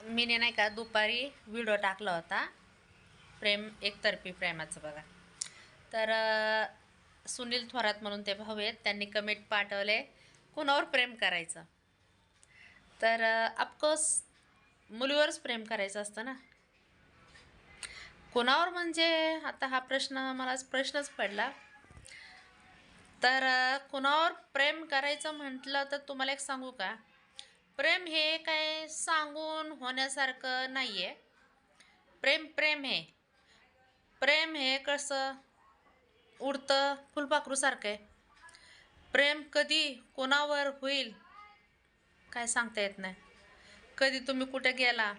मीने नाही का दुपारी व्हिडिओ टाकला होता प्रेम एकतर्फी प्रेमाचं बघा. तर सुनील थोरात म्हणून ते भाऊ आहेत, त्यांनी कमेंट पाठवले कुणावर प्रेम करायचं. तर ऑफकोर्स मुलीवरच प्रेम करायचं असतं ना. कोणावर म्हणजे आता हा प्रश्नच पडला. तर कुणावर प्रेम करायचं म्हटलं तर तुम्हाला एक सांगू का, प्रेम हे काय सांगून होण्यासारखं नाही आहे. प्रेम हे कसं उडतं फुलपाखरूसारखं आहे. प्रेम कधी कोणावर होईल काय सांगता येत नाही. कधी तुम्ही कुठे गेला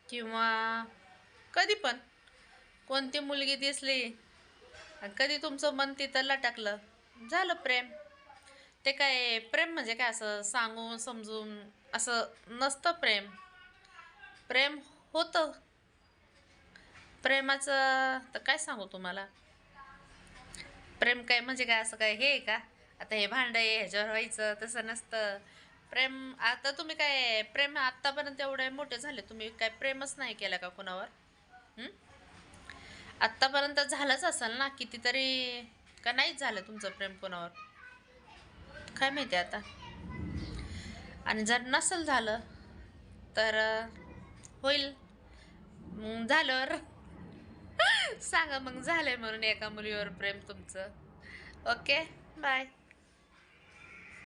किंवा कधी पण कोणती मुलगी दिसली, कधी तुमचं मन तिथं लटकलं, झालं प्रेम. ते काय प्रेम म्हणजे काय असं सांगून समजून असं नसतं. प्रेम होतं. प्रेमाचं तर काय सांगू तुम्हाला. प्रेम काय म्हणजे काय असं काय हे आहे का, आता हे भांडं आहे ह्याच्यावर व्हायचं, तसं नसतं. प्रेम आता तुम्ही काय प्रेम आत्तापर्यंत एवढे मोठे झाले, तुम्ही काय प्रेमच नाही केलं का कोणावर? आत्तापर्यंत झालंच असेल ना कितीतरी, का नाहीच झालं तुमचं प्रेम कोणावर काय माहिती आता. आणि जर नसेल झालं तर होईल. मग झाल्यावर सांगा मग झालंय म्हणून एका मुलीवर प्रेम तुमचं. Okay bye.